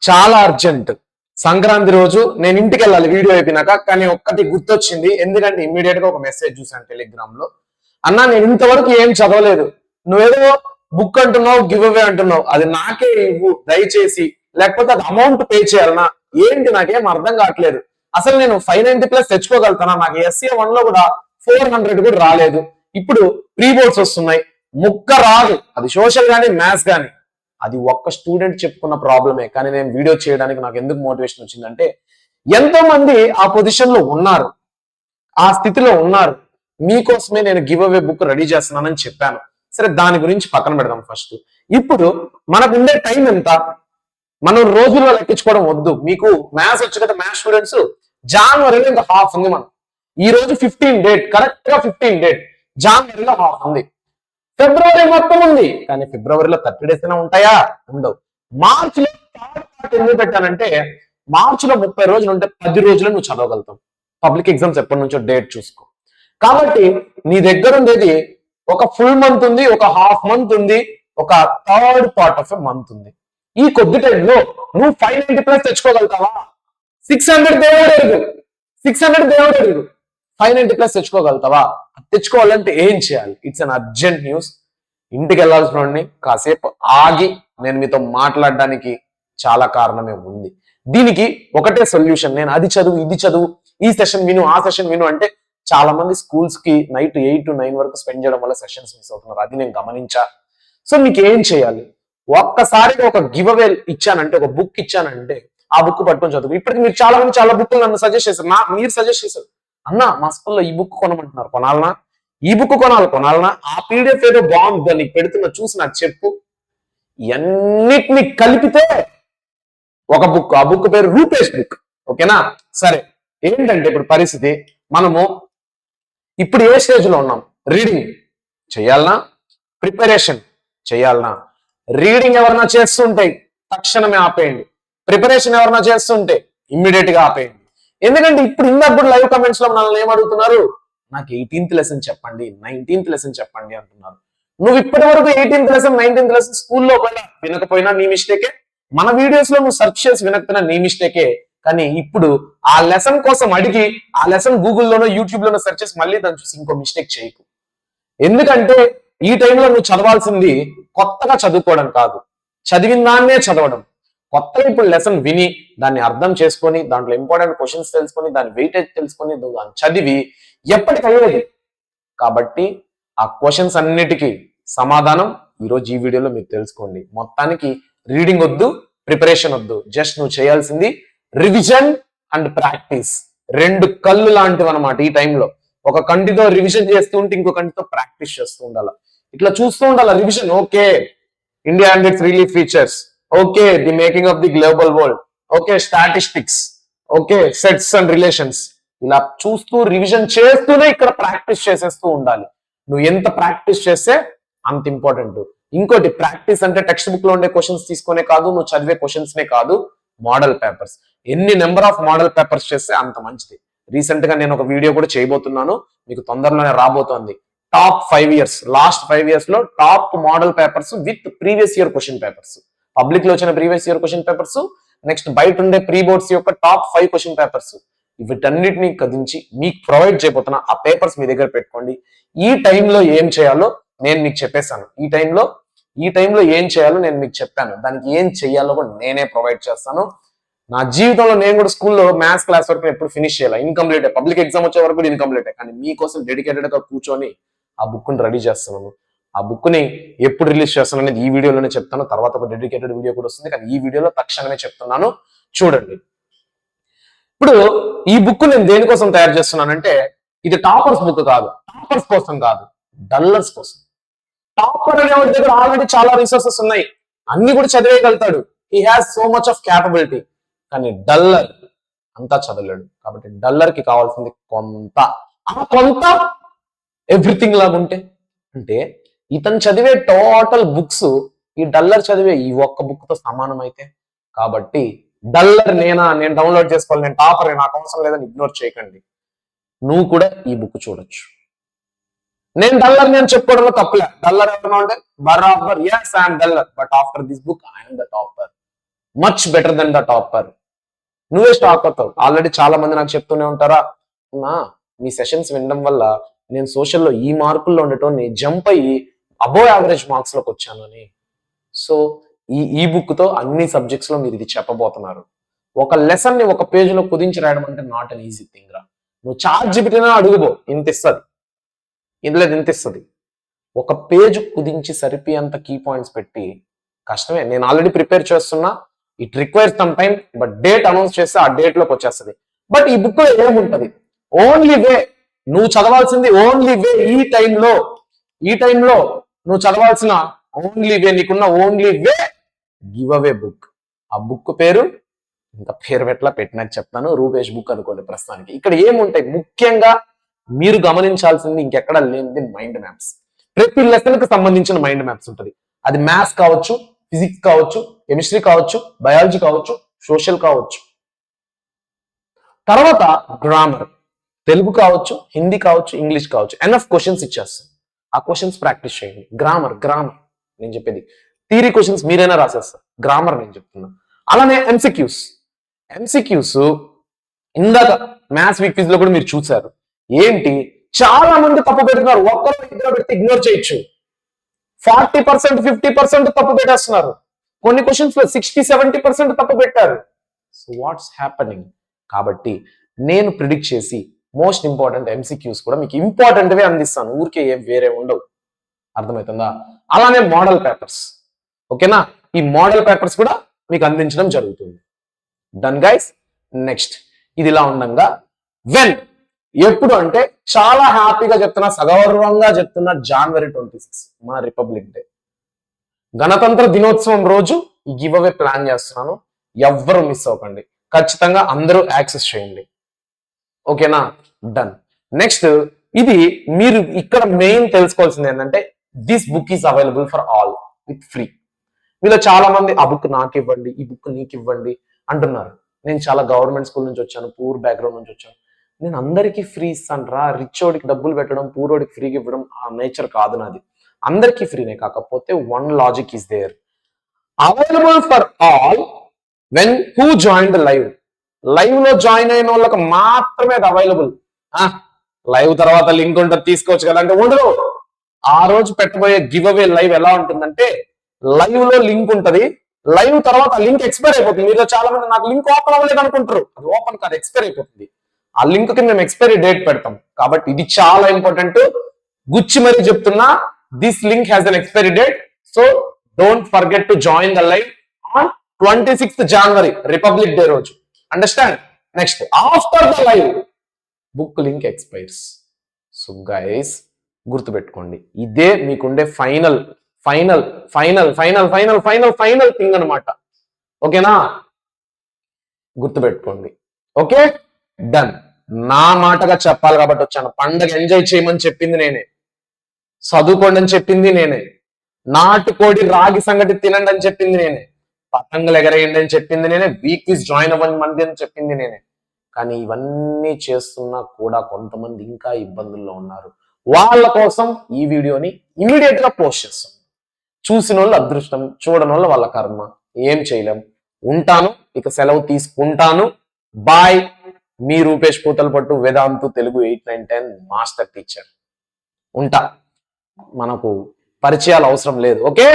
చాలా అర్జెంట్. సంక్రాంతి రోజు నేను ఇంటికి వెళ్ళాలి వీడియో అయిపోయినాక. కానీ ఒక్కటి గుర్తొచ్చింది. ఎందుకంటే ఇమ్మీడియట్ గా ఒక మెసేజ్ చూసాను టెలిగ్రామ్ లో. అన్నా నేను ఇంతవరకు ఏం చదవలేదు, నువ్వేదో బుక్ అంటున్నావు, గివ్ అవే అంటున్నావు, అది నాకే ఇవ్వు దయచేసి, లేకపోతే అది అమౌంట్ పే చేయాలన్నా ఏంటి నాకేం అర్థం కావట్లేదు. అసలు నేను 590+ తెచ్చుకోగలుగుతానా? నాకు SCA1 లో కూడా 400 కూడా రాలేదు. ఇప్పుడు ప్రీ బోర్డ్స్ వస్తున్నాయి, ముక్క రాదు. అది సోషల్ గానీ మ్యాథ్స్ గానీ. అది ఒక్క స్టూడెంట్ చెప్పుకున్న ప్రాబ్లమే. కానీ నేను వీడియో చేయడానికి నాకు ఎందుకు మోటివేషన్ వచ్చిందంటే, ఎంతో మంది ఆ పొజిషన్ లో ఉన్నారు, ఆ స్థితిలో ఉన్నారు. మీకోసమే నేను గివ్ అవే బుక్ రెడీ చేస్తున్నానని చెప్పాను. సరే, దాని గురించి పక్కన పెడదాం. ఫస్ట్ ఇప్పుడు మనకు ఉండే టైం ఎంత? మనం రోజుల్లో లెక్కించుకోవడం వద్దు. మీకు మ్యాథ్స్ వచ్చు కదా, మ్యాథ్స్ స్టూడెంట్స్. జనవరిలో ఇంకా హాఫ్ ఉంది. మనం ఈ రోజు 15 డేట్, కరెక్ట్ గా 15 డేట్. జనవరిలో హాఫ్ ఉంది. ఫిబ్రవరి మొత్తం ఉంది, కానీ ఫిబ్రవరిలో 30 డేస్ అయినా ఉంటాయా? ఉండవు. మార్చిలో థర్డ్ పార్ట్ ఎందుకు పెట్టానంటే, మార్చిలో 30 రోజులు ఉంటే 10 రోజులు నువ్వు చదవగలుగుతావు. పబ్లిక్ ఎగ్జామ్స్ ఎప్పటి నుంచో డేట్ చూసుకో. కాబట్టి నీ దగ్గర ఉండేది ఒక ఫుల్ మంత్ ఉంది, ఒక హాఫ్ మంత్ ఉంది, ఒక third part of a month ఉంది. ఈ కొద్ది టైంలో నువ్వు 590+ తెచ్చుకోగలుగుతావా? 600 దేవుడు ఎరుగు, 600 దేవుడు ఎరుగు. 590+ తెచ్చుకోగలుగుతావా? తెచ్చుకోవాలంటే ఏం చేయాలి? It's an urgent news. ఇంటికి వెళ్ళాల్సిన వాడిని కాసేపు ఆగి నేను మీతో మాట్లాడడానికి చాలా కారణమే ఉంది. దీనికి ఒకటే సొల్యూషన్. నేను అది చదువు, ఇది చదువు, ఈ సెషన్ విను, ఆ సెషన్ విను అంటే చాలా మంది స్కూల్స్ కి నైట్ 8 to 9 వరకు స్పెండ్ చేయడం వల్ల సెషన్స్ మిస్ అవుతున్నారు. అది నేను గమనించా. సో మీకు ఏం చేయాలి? ఒక్కసారిగా ఒక గివ్ అవే ఇచ్చానంటే, ఒక బుక్ ఇచ్చానంటే ఆ బుక్ పట్టుకొని చదువు. ఇప్పటికి మీరు చాలా మంది చాలా బుక్లు నన్ను సజెస్ట్ చేశారు. మీరు సజెస్ట్ చేశారు, అన్నా మా స్కూల్లో ఈ బుక్ కొనమంటున్నారు, కొనాలనా? ఈ బుక్ కొనాలనా? ఆ PDF ఏదో బాగుంది, నీకు పెడుతున్నా, చూసి నాకు చెప్పు. ఇవన్నిటిని కలిపితే ఒక బుక్. ఆ బుక్ పేరు రూపేష్ బుక్. ఓకేనా? సరే, ఏంటంటే ఇప్పుడు పరిస్థితి, మనము ఇప్పుడు ఏ స్టేజ్ లో ఉన్నాం? రీడింగ్ చెయ్యాలనా, ప్రిపరేషన్ చెయ్యాలనా? రీడింగ్ ఎవరన్నా చేస్తుంటే తక్షణమే ఆపేయండి. ప్రిపరేషన్ ఎవరన్నా చేస్తుంటే ఇమ్మీడియట్ గా ఆపేయండి. ఎందుకంటే ఇప్పుడు ఇందాక లైవ్ కమెంట్స్ లో మనల్ని ఏమడుగుతున్నారు? నాకు 18th లెసన్ చెప్పండి, 19th లెసన్ చెప్పండి అంటున్నారు. నువ్వు ఇప్పటి వరకు 18th లెసన్, 19th లెసన్ స్కూల్లో వినకపోయినా నీ మిస్టేకే. మన వీడియోస్ లో నువ్వు సెర్చ్ చేసి వినకపోయినా నీ మిస్టేకే. కానీ ఇప్పుడు ఆ లెసన్ కోసం అడిగి, ఆ లెసన్ గూగుల్లోనో యూట్యూబ్ లోనో సెర్చ్ చేసి మళ్ళీ దాన్ని చూసి ఇంకో మిస్టేక్ చేయకు. ఎందుకంటే ఈ టైంలో నువ్వు చదవాల్సింది కొత్తగా చదువుకోవడం కాదు, చదివిన దాన్నే చదవడం. కొత్తగా ఇప్పుడు లెసన్ విని దాన్ని అర్థం చేసుకొని, దాంట్లో ఇంపార్టెంట్ క్వశ్చన్స్ తెలుసుకొని, దాని వెయిటేజ్ తెలుసుకొని, దాన్ని చదివి ఎప్పటికయ్యేది. కాబట్టి ఆ క్వశ్చన్స్ అన్నిటికీ సమాధానం ఈరోజు ఈ వీడియోలో మీరు తెలుసుకోండి. మొత్తానికి రీడింగ్ వద్దు, ప్రిపరేషన్ వద్దు. జస్ట్ నువ్వు చేయాల్సింది రివిజన్ అండ్ ప్రాక్టీస్. రెండు కళ్ళు లాంటివి అనమాట. ఈ టైంలో ఒక కంటితో రివిజన్ చేస్తూ ఉంటే ఇంకో కంటితో ప్రాక్టీస్ చేస్తూ ఉండాలి. ఇట్లా చూస్తూ ఉండాలి. Revision okay, India and it's relief features, okay, the making of the global world, okay, statistics, okay, sets and relations. ఇలా చూస్తూ రివిజన్ చేస్తూనే ఇక్కడ ప్రాక్టీస్ చేసేస్తూ ఉండాలి. నువ్వు ఎంత ప్రాక్టీస్ చేస్తే అంత ఇంపార్టెంట్. ఇంకోటి, ప్రాక్టీస్ అంటే టెక్స్ట్ బుక్ లో ఉండే క్వశ్చన్స్ తీసుకునే కాదు, నువ్వు చదివే క్వశ్చన్స్ నే కాదు, మోడల్ పేపర్స్. ఎన్ని నెంబర్ ఆఫ్ మోడల్ పేపర్స్ చేస్తే అంత మంచిది. రీసెంట్ గా నేను ఒక వీడియో కూడా చేయబోతున్నాను, మీకు తొందరలోనే రాబోతోంది. టాప్ 5 years, లాస్ట్ 5 years లో top model papers with previous year question papers. Public లో వచ్చిన previous year question papers, next బయట ఉండే ప్రీ బోర్డ్స్ యొక్క టాప్ 5 క్వశ్చన్ పేపర్స్, వీటన్నిటిని కదించి మీకు ప్రొవైడ్ చేయబోతున్నా. ఆ పేపర్స్ మీ దగ్గర పెట్టుకోండి. ఈ టైంలో ఏం చేయాలో నేను మీకు చెప్పేశాను. ఈ టైంలో ఏం చేయాలో నేను మీకు చెప్పాను. దానికి ఏం చేయాలో కూడా నేనే ప్రొవైడ్ చేస్తాను. నా జీవితంలో నేను కూడా స్కూల్లో మ్యాథ్స్ క్లాస్ వరకు ఎప్పుడు ఫినిష్ చేయాలి, ఇన్కంప్లీట్. పబ్లిక్ ఎగ్జామ్ వచ్చే వరకు కూడా ఇన్కంప్లీట్. కానీ మీకోసం డెడికేటెడ్ గా కూర్చొని ఆ బుక్ ని రెడీ చేస్తున్నాను. ఆ బుక్ ని ఎప్పుడు రిలీజ్ చేస్తాను అనేది ఈ వీడియోలోనే చెప్తాను. తర్వాత ఒక డెడికేటెడ్ వీడియో కూడా వస్తుంది, కానీ ఈ వీడియోలో తక్షణమే చెప్తున్నాను, చూడండి. ఇప్పుడు ఈ బుక్ నేను దేనికోసం తయారు చేస్తున్నానంటే, ఇది టాపర్స్ బుక్ కాదు, టాపర్స్ కోసం కాదు, డల్లర్స్ కోసం. టాపర్ అనేవాడి దగ్గర ఆల్రెడీ చాలా రిసోర్సెస్ ఉన్నాయి, అన్ని కూడా చదివేయగలుగుతాడు. He has so much of capability. కానీ డల్లర్ అంతా చదవలేడు. కాబట్టి డల్లర్ కి కావాల్సింది కొంత. ఆ కొంత ఎవ్రీథింగ్ లాగా ఉంటే, అంటే ఇతను చదివే టోటల్ బుక్స్ ఈ డల్లర్ చదివే ఈ ఒక్క బుక్ తో సమానం అయితే, కాబట్టి డల్లర్ నేను డౌన్లోడ్ చేసుకోవాలి, నేను టాపర్, నాకు అవసరం లేదని ఇగ్నోర్ చేయకండి. నువ్వు కూడా ఈ బుక్ చూడొచ్చు. నేను డల్లర్ నేను చెప్పుకోవడంలో తప్పులే. డల్లర్ ఎవరన్నా అంటే బరాబర్, yes, I am duller, but after this book I am the topper. Much better than the topper. నువ్వే స్టాక్ అవుతావు. ఆల్రెడీ చాలా మంది నాకు చెప్తూనే ఉంటారా, నా మీ సెషన్స్ వినడం వల్ల నేను సోషల్లో ఈ మార్కుల్లో ఉండటం జంప్ అయ్యి అబోవ్ యావరేజ్ మార్క్స్ లోకి వచ్చాను అని. సో ఈ బుక్ తో అన్ని సబ్జెక్ట్స్ లో మీరు ఇది చెప్పబోతున్నారు. ఒక లెసన్ ని ఒక పేజ్ లో కుదించి రాయడం అంటే నాట్ అన్ ఈజీ థింగ్ రా. నువ్వు చార్ట్ జిపిటినా అడుగుబో, ఇంత ఇస్తుంది, ఇందులో ఇంత ఇస్తుంది. ఒక పేజ్ కుదించి సరిపి అంత కీ పాయింట్స్ పెట్టి కష్టమే. నేను ఆల్రెడీ ప్రిపేర్ చేస్తున్నా. It requires some time, but date announce చేస్తే ఆ డేట్ లోకి వచ్చేస్తుంది. బట్ ఈ బుక్ లో ఏముంటది, ఓన్లీ వే నువ్వు చదవాల్సింది, ఓన్లీ వే ఈ టైంలో నువ్వు చదవాల్సిన ఓన్లీ వే, నీకున్న only way give away book. ఆ బుక్ పేరు ఇంకా పేరు పెట్టినట్టు చెప్తాను, రూపేష్ బుక్ అనుకోండి ప్రస్తుతానికి. ఇక్కడ ఏముంటాయి ముఖ్యంగా మీరు గమనించాల్సింది, ఇంకెక్కడ లేనిది మైండ్ మ్యాప్స్. ప్రతి లెసన్ కి సంబంధించిన మైండ్ మ్యాప్స్ ఉంటుంది. అది మ్యాథ్స్ కావచ్చు, ఫిజిక్స్ కావచ్చు, కెమిస్ట్రీ కావచ్చు, బయాలజీ కావచ్చు, సోషల్ కావచ్చు. తర్వాత గ్రామర్, తెలుగు కావచ్చు, హిందీ కావచ్చు, ఇంగ్లీష్ కావచ్చు. ఎన్ఎఫ్ క్వశ్చన్స్ ఇచ్చేస్తాం, ఆ క్వశ్చన్స్ ప్రాక్టీస్ చేయండి. గ్రామర్ నేను చెప్పేది. థియరీ క్వశ్చన్స్ మీరైనా రాసేస్తారు, గ్రామర్ నేను చెప్తున్నా. అలానే ఎంసీక్యూస్ ఇందాక మ్యాథ్స్ వీక్ క్విజ్ లో కూడా మీరు చూసారు. ఏంటి, చాలా మంది తప్పు పెడుతున్నారు. ఒక్కరు ఇద్దరు పెడితే ఇగ్నోర్ చేయొచ్చు. 40% 50% తప్పు పెట్టేస్తున్నారు. కొన్ని క్వశ్చన్స్ లో 60-70% తప్పు పెట్టారు. So what's happening? కాబట్టి నేను ప్రిడిక్ట్ చేసి మోస్ట్ ఇంపార్టెంట్ ఎంసీక్యూస్ కూడా మీకు ఇంపార్టెంట్వే అందిస్తాను. ఊరికే ఏం వేరే ఉండవు. అర్థమవుతుందా? అలానే మోడల్ పేపర్స్, ఓకేనా? ఈ మోడల్ పేపర్స్ కూడా మీకు అందించడం జరుగుతుంది. Done guys. నెక్స్ట్ ఇది ఇలా ఉండగా ఎప్పుడు అంటే చాలా హ్యాపీగా చెప్తున్నా, సగౌరవంగా చెప్తున్నా, January 26 మన రిపబ్లిక్ డే, గణతంత్ర దినోత్సవం రోజు ఈ గివ్ అవే ప్లాన్ చేస్తున్నాను. ఎవ్వరు మిస్ అవ్వకండి, ఖచ్చితంగా అందరూ యాక్సెస్ చేయండి, ఓకేనా? డన్. నెక్స్ట్ ఇది మీరు ఇక్కడ మెయిన్ తెలుసుకోవాల్సింది ఏంటంటే, this book is available for all with free. మీలో చాలా మంది ఆ బుక్ నాకు ఇవ్వండి, ఈ బుక్ నీకు ఇవ్వండి అంటున్నారు. నేను చాలా గవర్నమెంట్ స్కూల్ నుంచి వచ్చాను, పూర్ బ్యాక్గ్రౌండ్ నుంచి వచ్చాను. నేను అందరికీ ఫ్రీ ఇస్తాను రా. రిచ్ ఓడికి డబ్బులు పెట్టడం, పూరోడికి ఫ్రీగా ఇవ్వడం ఆ నేచర్ కాదు నాది. అందరికీ ఫ్రీనే. కాకపోతే one logic is there, available for all when who join the live లో జాయిన్ అయిన వాళ్ళకి మాత్రమే అది అవైలబుల్. లైవ్ తర్వాత లింక్ ఉంటుంది, తీసుకోవచ్చు కదా అంటే ఉండదు. ఆ రోజు పెట్టబోయే గివ్ అవే లైవ్ ఎలా ఉంటుందంటే, లైవ్ లో లింక్ ఉంటది, లైవ్ తర్వాత లింక్ ఎక్స్పైర్ అయిపోతుంది. మీలో చాలా మంది నాకు లింక్ ఓపెన్ అవ్వలేదు అనుకుంటారు. అది ఓపెన్ కాదు, ఎక్స్పైర్ అయిపోతుంది. ఆ లింక్ కి మేము ఎక్స్పైరీ డేట్ పెడతాం. కాబట్టి ఇది చాలా ఇంపార్టెంట్. గుచ్చి మరీ చెప్తున్నా, this link has an expiry date. So don't forget to join the live on 26th January, Republic Day రోజు. Understand? Next after the live book link expires. So guys గుర్తుపెట్టుకోండి, ఇదే మీకుండే ఫైనల్ థింగ్ అనమాట. ఓకేనా? గుర్తుపెట్టుకోండి. Okay, done. నా మాటగా చెప్పాలి కాబట్టి వచ్చాను. పండగ ఎంజాయ్ చేయమని చెప్పింది నేనే, చదువుకోండి అని చెప్పింది నేనే, నాటుకోడి రాగి సంగటి తినండి అని చెప్పింది నేనే, పతంగులు ఎగరేయండి అని చెప్పింది నేనే, వీక్ క్విజ్ జాయిన్ అవ్వండి అని చెప్పింది నేనే. కానీ ఇవన్నీ చేస్తున్నా కూడా కొంతమంది ఇంకా ఇబ్బందుల్లో ఉన్నారు. వాళ్ళ కోసం ఈ వీడియోని ఇమీడియట్ గా పోస్ట్ చేస్తాం. చూసిన వాళ్ళు అదృష్టం, చూడని వాళ్ళు వాళ్ళ కర్మ. ఏం చేయలేం. ఉంటాను, ఇక సెలవు తీసుకుంటాను. బాయ్. మీ రూపేష్ పూతలపట్టు, వేదాంతు తెలుగు 8, 9, 10 మాస్టర్ టీచర్. ఉంటా. మనకు పరిచయాలు అవసరం లేదు. ఓకే.